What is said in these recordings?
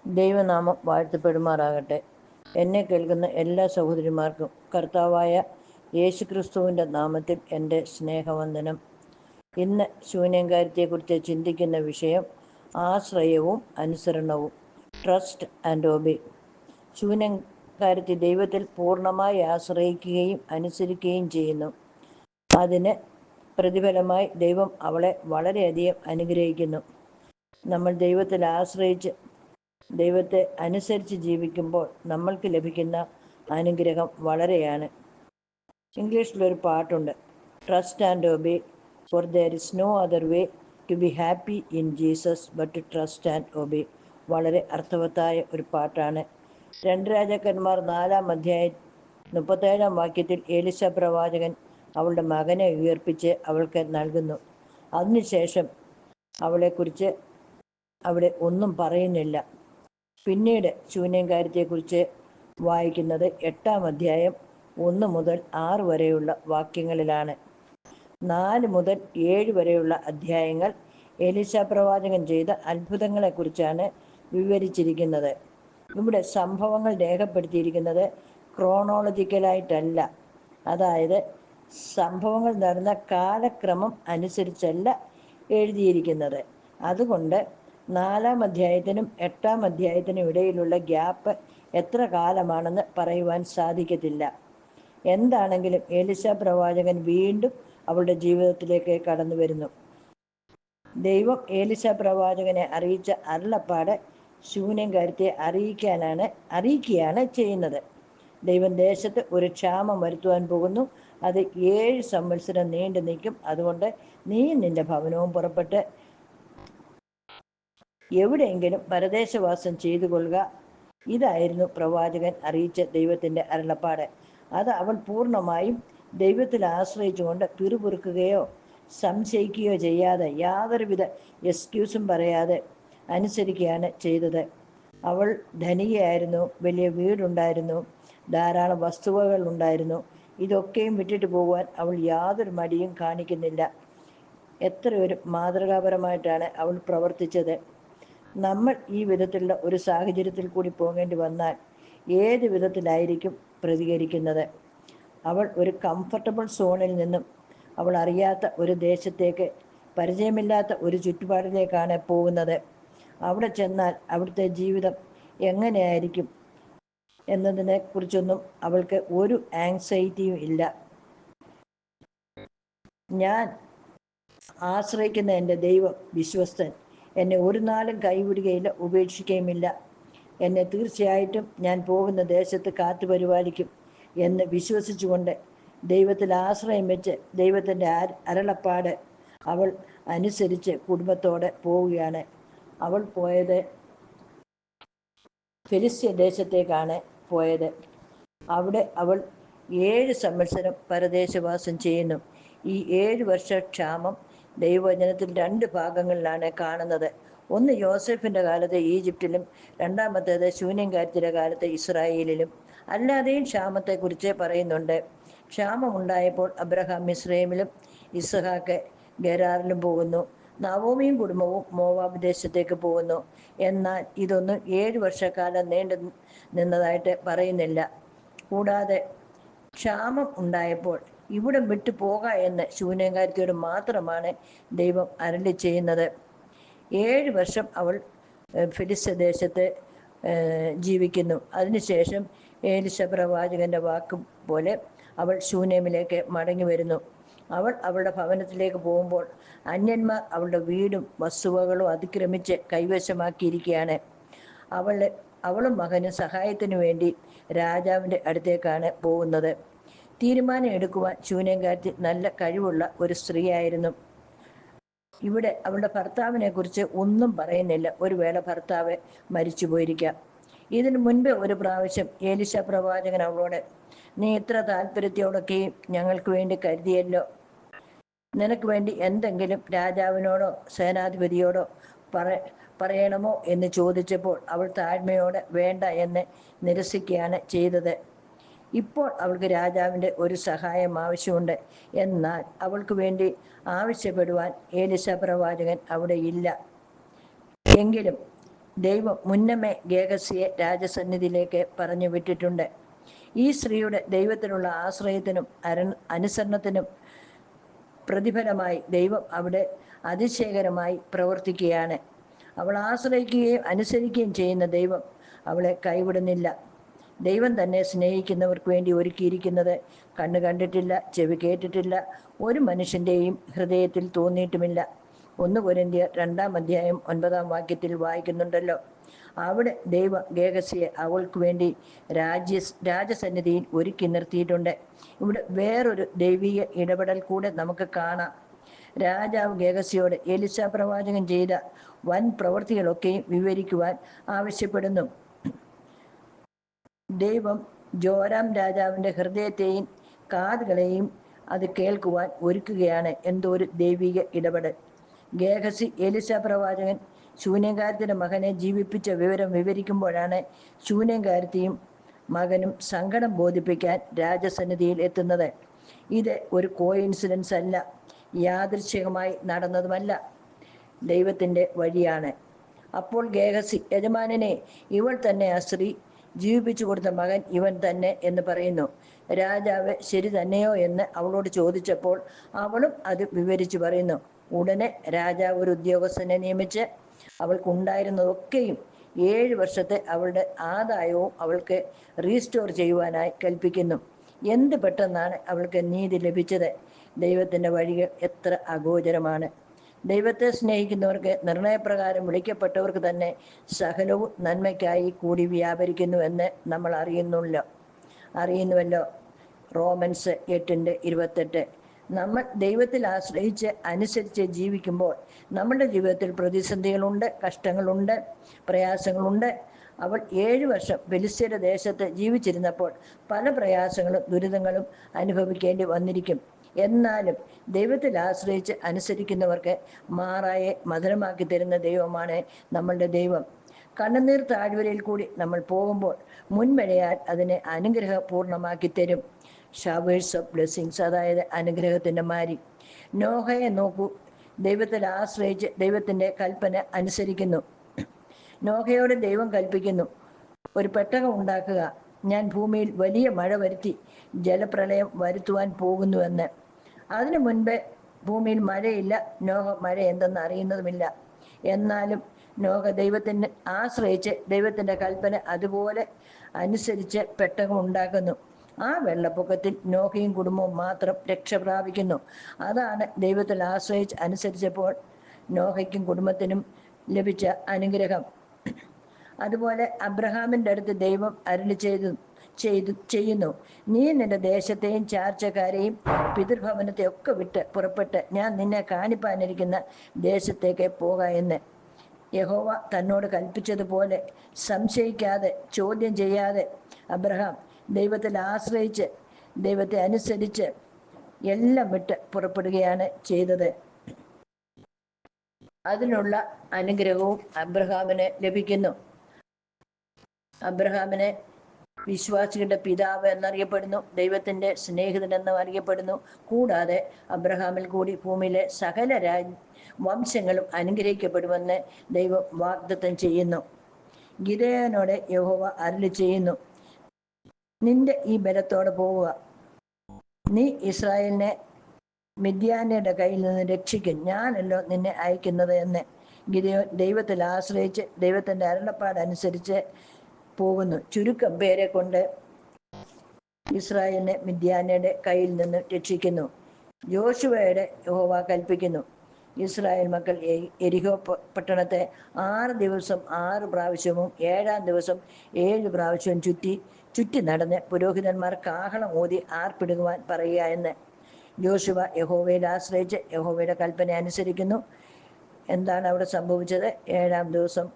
ദൈവനാമം വാഴ്ത്തപ്പെടുമാറാകട്ടെ. എന്നെ കേൾക്കുന്ന എല്ലാ സഹോദരിമാർക്കും കർത്താവായ യേശുക്രിസ്തുവിൻ്റെ നാമത്തിൽ എൻ്റെ സ്നേഹവന്ദനം. ഇന്ന് ശൂന്യങ്കാരത്തെക്കുറിച്ച് ചിന്തിക്കുന്ന വിഷയം ആശ്രയവും അനുസരണവും, ട്രസ്റ്റ് ആൻഡ് ഒബേ. ശൂന്യങ്കാരത്തി ദൈവത്തിൽ പൂർണ്ണമായി ആശ്രയിക്കുകയും അനുസരിക്കുകയും ചെയ്യുന്നു. അതിന് പ്രതിഫലമായി ദൈവം അവളെ വളരെയധികം അനുഗ്രഹിക്കുന്നു. നമ്മൾ ദൈവത്തിൽ ആശ്രയിച്ച് ദൈവത്തെ അനുസരിച്ച് ജീവിക്കുമ്പോൾ നമ്മൾക്ക് ലഭിക്കുന്ന അനുഗ്രഹം വളരെയാണ്. ഇംഗ്ലീഷിലൊരു പാട്ടുണ്ട്, trust and obey, for there is no other way to be happy in Jesus but to trust and obey. വളരെ അർത്ഥവത്തായ ഒരു പാട്ടാണ്. 2 രാജാക്കന്മാർ 4-ാം അധ്യായം 37-ാം വാക്യത്തിൽ എലീശ പ്രവാചകൻ അവളുടെ മകനെ ഉയർപ്പിച്ച് അവൾക്ക് നൽകുന്നു. അതിനുശേഷം അവളെക്കുറിച്ച് അവിടെ ഒന്നും പറയുന്നില്ല. പിന്നീട് ശൂന്യങ്കാരത്തെക്കുറിച്ച് വായിക്കുന്നത് 8-ാം അധ്യായം 1 മുതൽ 6 വരെയുള്ള വാക്യങ്ങളിലാണ്. 4 മുതൽ 7 വരെയുള്ള അധ്യായങ്ങൾ എലീശ പ്രവാചകൻ ചെയ്ത അത്ഭുതങ്ങളെക്കുറിച്ചാണ് വിവരിച്ചിരിക്കുന്നത്. ഇവിടെ സംഭവങ്ങൾ രേഖപ്പെടുത്തിയിരിക്കുന്നത് ക്രോണോളജിക്കലായിട്ടല്ല, അതായത് സംഭവങ്ങൾ നടന്ന കാലക്രമം അനുസരിച്ചല്ല എഴുതിയിരിക്കുന്നത്. അതുകൊണ്ട് 4-ാം അധ്യായത്തിനും 8-ാം അധ്യായത്തിനും ഇടയിലുള്ള ഗ്യാപ്പ് എത്ര കാലമാണെന്ന് പറയുവാൻ സാധിക്കത്തില്ല. എന്താണെങ്കിലും എലീശ പ്രവാചകൻ വീണ്ടും അവളുടെ ജീവിതത്തിലേക്ക് കടന്നു വരുന്നു. ദൈവം എലീശ പ്രവാചകനെ അറിയിച്ച അരുളപ്പാട് ശൂന്യങ്കാരത്തെ അറിയിക്കുകയാണ് ചെയ്യുന്നത്. ദൈവം ദേശത്ത് ഒരു ക്ഷാമം വരുത്തുവാൻ പോകുന്നു. അത് 7 സംവത്സരം നീണ്ടു നിൽക്കും. അതുകൊണ്ട് നീ നിന്റെ ഭവനവും പുറപ്പെട്ട് എവിടെയെങ്കിലും പരദേശവാസം ചെയ്തു കൊള്ളുക. ഇതായിരുന്നു പ്രവാചകൻ അറിയിച്ച ദൈവത്തിൻ്റെ അരുളപ്പാട്. അത് അവൾ പൂർണ്ണമായും ദൈവത്തിൽ ആശ്രയിച്ചുകൊണ്ട് പിറുപിറുക്കുകയോ സംശയിക്കുകയോ ചെയ്യാതെ, യാതൊരുവിധ എക്സ്ക്യൂസും പറയാതെ അനുസരിക്കുകയാണ് ചെയ്തത്. അവൾ ധനികയായിരുന്നു, വലിയ വീടുണ്ടായിരുന്നു, ധാരാളം വസ്തുവകൾ ഉണ്ടായിരുന്നു. ഇതൊക്കെയും വിട്ടിട്ട് പോകുവാൻ അവൾ യാതൊരു മടിയും കാണിക്കുന്നില്ല. എത്രയൊരു മാതൃകാപരമായിട്ടാണ് അവൾ പ്രവർത്തിച്ചത്. നമ്മൾ ഈ വിധത്തിലുള്ള ഒരു സാഹചര്യത്തിൽ കൂടി പോകേണ്ടി വന്നാൽ ഏത് വിധത്തിലായിരിക്കും പ്രതികരിക്കുന്നത്? അവൾ ഒരു കംഫർട്ടബിൾ സോണിൽ നിന്നും അവൾ അറിയാത്ത ഒരു ദേശത്തേക്ക്, പരിചയമില്ലാത്ത ഒരു ചുറ്റുപാടിലേക്കാണ് പോകുന്നത്. അവിടെ ചെന്നാൽ അവിടുത്തെ ജീവിതം എങ്ങനെയായിരിക്കും എന്നതിനെ കുറിച്ചൊന്നും അവൾക്ക് ഒരു ആങ്സൈറ്റിയും ഇല്ല. ഞാൻ ആശ്രയിക്കുന്ന എൻ്റെ ദൈവം വിശ്വസ്തൻ, എന്നെ ഒരു നാളും കൈവിടുകയില്ല, ഉപേക്ഷിക്കുകയുമില്ല. എന്നെ തീർച്ചയായിട്ടും ഞാൻ പോകുന്ന ദേശത്ത് കാത്തു പരിപാലിക്കും എന്ന് വിശ്വസിച്ചുകൊണ്ട് ദൈവത്തിൽ ആശ്രയം വെച്ച് ദൈവത്തിൻ്റെ അരുളപ്പാട് അവൾ അനുസരിച്ച് കുടുംബത്തോടെ പോവുകയാണ്. അവൾ പോയത് ഫെലിസ്ത്യ ദേശത്തേക്കാണ് പോയത്. അവിടെ അവൾ 7 സംവത്സരം പരദേശവാസം ചെയ്യുന്നു. ഈ 7 വർഷ ക്ഷാമം ദൈവവചനത്തിൽ 2 ഭാഗങ്ങളിലാണ് കാണുന്നത്. ഒന്ന് യോസേഫിൻ്റെ കാലത്ത് ഈജിപ്തിലും, രണ്ടാമത്തേത് ശൂന്യങ്കാരത്തിൻ്റെ കാലത്ത് ഇസ്രായേലിലും. അല്ലാതെയും ക്ഷാമത്തെക്കുറിച്ച് പറയുന്നുണ്ട്. ക്ഷാമമുണ്ടായപ്പോൾ അബ്രഹാം മിസ്രൈമിലും ഇസ്ഹാക്ക് ഗെരാറിലും പോകുന്നു. നവോമിയും കുടുംബവും മോവാബ് ദേശത്തേക്ക് പോകുന്നു. എന്നാൽ ഇതൊന്നും 7 വർഷക്കാലം നീണ്ടു നിന്നതായിട്ട് പറയുന്നില്ല. കൂടാതെ ക്ഷാമം ഉണ്ടായപ്പോൾ ഇവിടം വിട്ടു പോക എന്ന് ശൂന്യങ്കാരത്തിയോട് മാത്രമാണ് ദൈവം അരുളി ചെയ്യുന്നത്. 7 വർഷം അവൾ ഫിലിസ്ത്യ ദേശത്ത് ജീവിക്കുന്നു. അതിനുശേഷം എലീശ പ്രവാചകന്റെ വാക്ക് പോലെ അവൾ ശൂനേമിലേക്ക് മടങ്ങി വരുന്നു. അവൾ അവളുടെ ഭവനത്തിലേക്ക് പോകുമ്പോൾ അന്യന്മാർ അവളുടെ വീടും വസ്തുവകളും അതിക്രമിച്ച് കൈവശമാക്കിയിരിക്കുകയാണ്. അവളും മകനും സഹായത്തിനു വേണ്ടി രാജാവിൻ്റെ അടുത്തേക്കാണ് പോകുന്നത്. തീരുമാനം എടുക്കുവാൻ ശൂന്യങ്കാരത്തി നല്ല കഴിവുള്ള ഒരു സ്ത്രീയായിരുന്നു. ഇവിടെ അവളുടെ ഭർത്താവിനെ കുറിച്ച് ഒന്നും പറയുന്നില്ല. ഒരു വേള ഭർത്താവ് മരിച്ചു പോയിരിക്കാം. ഇതിനു മുൻപ് ഒരു പ്രാവശ്യം എലീശ പ്രവാചകൻ അവളോട്, നീ ഇത്ര താല്പര്യത്തോടൊക്കെയും ഞങ്ങൾക്ക് വേണ്ടി കരുതിയല്ലോ, നിനക്ക് വേണ്ടി എന്തെങ്കിലും രാജാവിനോടോ സേനാധിപതിയോടോ പറയണമോ എന്ന് ചോദിച്ചപ്പോൾ അവൾ താഴ്മയോടെ വേണ്ട എന്ന് നിരസിക്കുകയാണ് ചെയ്തത്. ഇപ്പോൾ അവൾക്ക് രാജാവിൻ്റെ ഒരു സഹായം ആവശ്യമുണ്ട്. എന്നാൽ അവൾക്ക് വേണ്ടി ആവശ്യപ്പെടുവാൻ എലീശ പ്രവാചകൻ അവിടെ ഇല്ല. എങ്കിലും ദൈവം മുന്നമേ ഗേഹസിയെ രാജസന്നിധിയിലേക്ക് പറഞ്ഞു വിട്ടിട്ടുണ്ട്. ഈ സ്ത്രീയുടെ ദൈവത്തിനുള്ള ആശ്രയത്തിനും അനുസരണത്തിനും പ്രതിഫലമായി ദൈവം അവിടെ അതിശയകരമായി പ്രവർത്തിക്കുകയാണ്. അവൾ ആശ്രയിക്കുകയും അനുസരിക്കുകയും ചെയ്യുന്ന ദൈവം അവളെ കൈവിടുന്നില്ല. ദൈവം തന്നെ സ്നേഹിക്കുന്നവർക്ക് വേണ്ടി ഒരുക്കിയിരിക്കുന്നത് കണ്ണ് കണ്ടിട്ടില്ല, ചെവി കേട്ടിട്ടില്ല, ഒരു മനുഷ്യൻ്റെയും ഹൃദയത്തിൽ തോന്നിയിട്ടുമില്ല. 1 കൊരിന്ത്യർ 2-ാം അധ്യായം 9-ാം വാക്യത്തിൽ വായിക്കുന്നുണ്ടല്ലോ. അവിടെ ദൈവ ഗേഹസിയെ അവൾക്ക് വേണ്ടി രാജസന്നിധിയിൽ ഒരുക്കി നിർത്തിയിട്ടുണ്ട്. ഇവിടെ വേറൊരു ദൈവീയ ഇടപെടൽ കൂടെ നമുക്ക് കാണാം. രാജാവ് ഗേഹസിയോട് എലിശ പ്രവാചകൻ ചെയ്ത വൻ പ്രവൃത്തികളൊക്കെയും വിവരിക്കുവാൻ ആവശ്യപ്പെടുന്നു. ദൈവം ജോരാം രാജാവിൻ്റെ ഹൃദയത്തെയും കാതുകളെയും അത് കേൾക്കുവാൻ ഒരുക്കുകയാണ്. എന്തോ ഒരു ദൈവിക ഇടപെടൽ. ഗേഹസി എലിശ പ്രവാചകൻ ശൂന്യകാരത്തിൻ്റെ മകനെ ജീവിപ്പിച്ച വിവരം വിവരിക്കുമ്പോഴാണ് ശൂന്യകാരത്തിയും മകനും സങ്കടം ബോധിപ്പിക്കാൻ രാജസന്നിധിയിൽ എത്തുന്നത്. ഇത് ഒരു കോയിൻസിഡൻസ് അല്ല, യാദൃച്ഛികമായി നടന്നതുമല്ല, ദൈവത്തിൻ്റെ വഴിയാണ്. അപ്പോൾ ഗേഹസി, യജമാനനെ, ഇവൾ തന്നെ ആ സ്ത്രീ, ജീവിപ്പിച്ചു കൊടുത്ത മകൻ ഇവൻ തന്നെ എന്ന് പറയുന്നു. രാജാവ് ശരി തന്നെയോ എന്ന് അവളോട് ചോദിച്ചപ്പോൾ അവളും അത് വിവരിച്ചു പറയുന്നു. ഉടനെ രാജാവ് ഒരു ഉദ്യോഗസ്ഥനെ നിയമിച്ച് അവൾക്കുണ്ടായിരുന്നതൊക്കെയും 7 വർഷത്തെ അവളുടെ ആദായവും അവൾക്ക് റീസ്റ്റോർ ചെയ്യുവാനായി കൽപ്പിക്കുന്നു. എന്ത് പെട്ടെന്നാണ് അവൾക്ക് നീതി ലഭിച്ചത്! ദൈവത്തിൻ്റെ വഴികൾ എത്ര അഗോചരമാണ്! ദൈവത്തെ സ്നേഹിക്കുന്നവർക്ക്, നിർണയപ്രകാരം വിളിക്കപ്പെട്ടവർക്ക് തന്നെ സകലവും നന്മയ്ക്കായി കൂടി വ്യാപരിക്കുന്നു എന്ന് നമ്മൾ അറിയുന്നുവല്ലോ. റോമൻസ് 8:28. നമ്മൾ ദൈവത്തിൽ ആശ്രയിച്ച് അനുസരിച്ച് ജീവിക്കുമ്പോൾ നമ്മുടെ ജീവിതത്തിൽ പ്രതിസന്ധികളുണ്ട്, കഷ്ടങ്ങളുണ്ട്, പ്രയാസങ്ങളുണ്ട്. അവൾ 7 വർഷം ഫെലിസ്ത്യരുടെ ദേശത്ത് ജീവിച്ചിരുന്നപ്പോൾ പല പ്രയാസങ്ങളും ദുരിതങ്ങളും അനുഭവിക്കേണ്ടി വന്നിരിക്കും. എന്നാലും ദൈവത്തിൽ ആശ്രയിച്ച് അനുസരിക്കുന്നവർക്ക് മാറായെ മധുരമാക്കി തരുന്ന ദൈവമാണ് നമ്മളുടെ ദൈവം. കണ്ണുനീർ താഴ്വരയിൽ കൂടി നമ്മൾ പോകുമ്പോൾ മുൻമഴയാൽ അതിനെ അനുഗ്രഹപൂർണ്ണമാക്കി തരും. ഷവേഴ്സ് ഓഫ് ബ്ലെസ്സിങ്സ്, അതായത് അനുഗ്രഹത്തിൻ്റെ മാരി. നോഹയെ നോക്കൂ, ദൈവത്തിൽ ആശ്രയിച്ച് ദൈവത്തിൻ്റെ കൽപ്പന അനുസരിക്കുന്നു. നോഹയോട് ദൈവം കൽപ്പിക്കുന്നു, ഒരു പെട്ടകം ഉണ്ടാക്കുക, ഞാൻ ഭൂമിയിൽ വലിയ മഴ വരുത്തി ജലപ്രളയം വരുത്തുവാൻ പോകുന്നുവെന്ന്. അതിനു മുൻപേ ഭൂമിയിൽ മഴയില്ല, നോഹ മഴ എന്തെന്ന് അറിയുന്നതുമില്ല. എന്നാലും നോഹ ദൈവത്തിനെ ആശ്രയിച്ച് ദൈവത്തിൻ്റെ കൽപ്പന അതുപോലെ അനുസരിച്ച് പെട്ടകം ഉണ്ടാക്കുന്നു. ആ വെള്ളപ്പൊക്കത്തിൽ നോഹയും കുടുംബവും മാത്രം രക്ഷ പ്രാപിക്കുന്നു. അതാണ് ദൈവത്തിൽ ആശ്രയിച്ച് അനുസരിച്ചപ്പോൾ നോഹയ്ക്കും കുടുംബത്തിനും ലഭിച്ച അനുഗ്രഹം. അതുപോലെ അബ്രഹാമിൻ്റെ അടുത്ത് ദൈവം അരുളി ചെയ്യുന്നു, നീ നിന്റെ ദേശത്തെയും ചാർച്ചക്കാരെയും പിതൃഭവനത്തെ ഒക്കെ വിട്ട് പുറപ്പെട്ട് ഞാൻ നിന്നെ കാണിപ്പാനിരിക്കുന്ന ദേശത്തേക്ക് പോക എന്ന്. യഹോവ തന്നോട് കൽപ്പിച്ചതുപോലെ സംശയിക്കാതെ, ചോദ്യം ചെയ്യാതെ അബ്രഹാം ദൈവത്തിൽ ആശ്രയിച്ച് ദൈവത്തെ അനുസരിച്ച് എല്ലാം വിട്ട് പുറപ്പെടുകയാണ് ചെയ്തത്. അതിനുള്ള അനുഗ്രഹവും അബ്രഹാമിന് ലഭിക്കുന്നു. അബ്രഹാമിനെ വിശ്വാസികളുടെ പിതാവ് എന്നറിയപ്പെടുന്നു, ദൈവത്തിൻ്റെ സ്നേഹിതൻ എന്നും അറിയപ്പെടുന്നു. കൂടാതെ അബ്രഹാമിൽ കൂടി ഭൂമിയിലെ സകല വംശങ്ങളും അനുഗ്രഹിക്കപ്പെടുമെന്ന് ദൈവം വാഗ്ദത്തം ചെയ്യുന്നു. ഗിദെയോനോട് യഹോവ അരുളി ചെയ്യുന്നു, നിന്റെ ഈ ബലത്തോടെ പോവുക, നീ ഇസ്രായേലിനെ മിദ്യാന്യരുടെ കയ്യിൽ നിന്ന് രക്ഷിക്കും, ഞാനല്ലോ നിന്നെ അയക്കുന്നത് എന്ന്. ഗിദെയോൻ ദൈവത്തിൽ ആശ്രയിച്ച് ദൈവത്തിൻ്റെ അരുളപ്പാടനുസരിച്ച് പോകുന്നു. ചുരുക്കം പേരെ കൊണ്ട് ഇസ്രായേലിനെ മിദ്യാന്യരുടെ കയ്യിൽ നിന്ന് രക്ഷിക്കുന്നു. യോശുവയോട് യഹോവ കൽപ്പിക്കുന്നു, ഇസ്രായേൽ മക്കൾ എരിഹോ പട്ടണത്തെ 6 ദിവസം 6 പ്രാവശ്യവും 7-ാം ദിവസം 7 പ്രാവശ്യവും ചുറ്റി നടന്ന് പുരോഹിതന്മാർ കാഹളം ഊതി ആർപ്പിടുവാൻ പറയുക എന്ന്. യോശുവ യഹോവയിൽ ആശ്രയിച്ച് യഹോവയുടെ കൽപ്പന അനുസരിക്കുന്നു. എന്താണ് അവിടെ സംഭവിച്ചത്? 7-ാം ദിവസം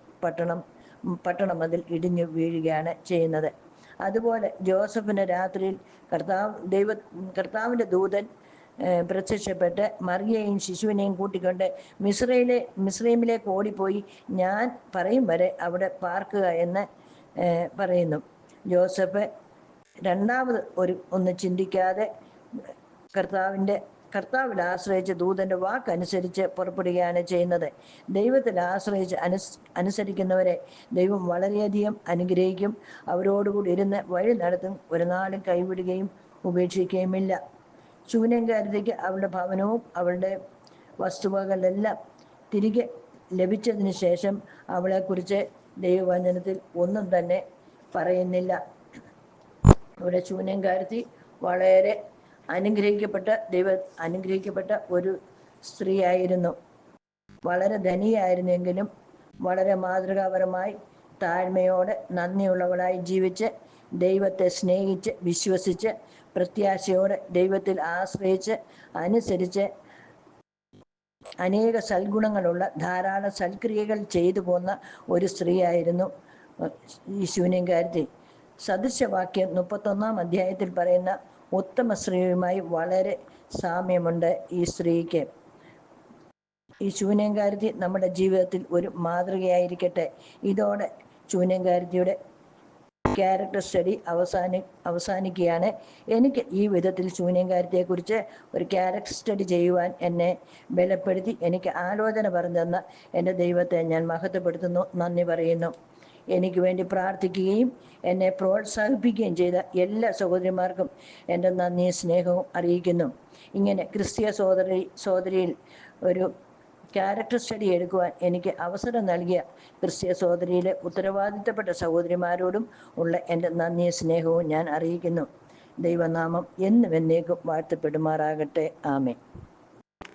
പട്ടണം അതിൽ ഇടിഞ്ഞു വീഴുകയാണ് ചെയ്യുന്നത്. അതുപോലെ ജോസഫിന് രാത്രിയിൽ കർത്താവിൻ്റെ ദൂതൻ പ്രത്യക്ഷപ്പെട്ട് മറിയയെയും ശിശുവിനെയും കൂട്ടിക്കൊണ്ട് മിസ്രൈമിലേക്ക് ഓടിപ്പോയി ഞാൻ പറയും വരെ അവിടെ പാർക്കുക എന്ന് പറയുന്നു. ജോസഫ് രണ്ടാമത് ഒന്ന് ചിന്തിക്കാതെ കർത്താവിൻ്റെ കർത്താവിൽ ആശ്രയിച്ച് ദൂതന്റെ വാക്കനുസരിച്ച് പുറപ്പെടുകയാണ് ചെയ്യുന്നത്. ദൈവത്തിൽ ആശ്രയിച്ച് അനുസരിക്കുന്നവരെ ദൈവം വളരെയധികം അനുഗ്രഹിക്കും. അവരോടുകൂടി ഇരുന്ന് വഴി നടത്തും. ഒരു നാളും കൈവിടുകയും ഉപേക്ഷിക്കുകയുമില്ല. ശൂന്യംകാരത്തിക്ക് അവളുടെ ഭവനവും അവളുടെ വസ്തുവകളെല്ലാം തിരികെ ലഭിച്ചതിന് ശേഷം അവളെക്കുറിച്ച് ദൈവവചനത്തിൽ ഒന്നും തന്നെ പറയുന്നില്ല. ഇവിടെ ശൂന്യംകാരത്തി വളരെ അനുഗ്രഹിക്കപ്പെട്ട ഒരു സ്ത്രീയായിരുന്നു. വളരെ ധനിയായിരുന്നെങ്കിലും വളരെ മാതൃകാപരമായി താഴ്മയോടെ നന്ദിയുള്ളവളായി ജീവിച്ച് ദൈവത്തെ സ്നേഹിച്ച് വിശ്വസിച്ച് പ്രത്യാശയോടെ ദൈവത്തിൽ ആശ്രയിച്ച് അനുസരിച്ച് അനേക സൽഗുണങ്ങളുള്ള ധാരാളം സൽക്രിയകൾ ചെയ്തു പോന്ന ഒരു സ്ത്രീയായിരുന്നു ഈ ശൂന്യംകാരത്തി. സദൃശവാക്യം 31-ാം അധ്യായത്തിൽ പറയുന്ന ഉത്തമ സ്ത്രീയുമായി വളരെ സാമ്യമുണ്ട് ഈ സ്ത്രീക്ക്. ഈ ശൂന്യംകാരത്തി നമ്മുടെ ജീവിതത്തിൽ ഒരു മാതൃകയായിരിക്കട്ടെ. ഇതോടെ ശൂന്യംകാരത്തിയുടെ ക്യാരക്ടർ സ്റ്റഡി അവസാനിക്കുകയാണ്. എനിക്ക് ഈ വിധത്തിൽ ശൂന്യംകാരത്തെക്കുറിച്ച് ഒരു ക്യാരക്ടർ സ്റ്റഡി ചെയ്യുവാൻ എന്നെ ബലപ്പെടുത്തി എനിക്ക് ആലോചന പറഞ്ഞു തന്ന എൻ്റെ ദൈവത്തെ ഞാൻ മഹത്വപ്പെടുത്തുന്നു, നന്ദി പറയുന്നു. എനിക്ക് വേണ്ടി പ്രാർത്ഥിക്കുകയും എന്നെ പ്രോത്സാഹിപ്പിക്കുകയും ചെയ്ത എല്ലാ സഹോദരിമാർക്കും എൻ്റെ നന്ദിയും സ്നേഹവും അറിയിക്കുന്നു. ഇങ്ങനെ ക്രിസ്തീയ സഹോദരിയിൽ ഒരു ക്യാരക്ടർ സ്റ്റഡി എടുക്കുവാൻ എനിക്ക് അവസരം നൽകിയ ക്രിസ്തീയ സഹോദരിയിലെ ഉത്തരവാദിത്തപ്പെട്ട സഹോദരിമാരോടും ഉള്ള എൻ്റെ നന്ദിയും സ്നേഹവും ഞാൻ അറിയിക്കുന്നു. ദൈവനാമം എന്നും എന്നേക്കും വാഴ്ത്തപ്പെടുമാറാകട്ടെ. ആമേൻ.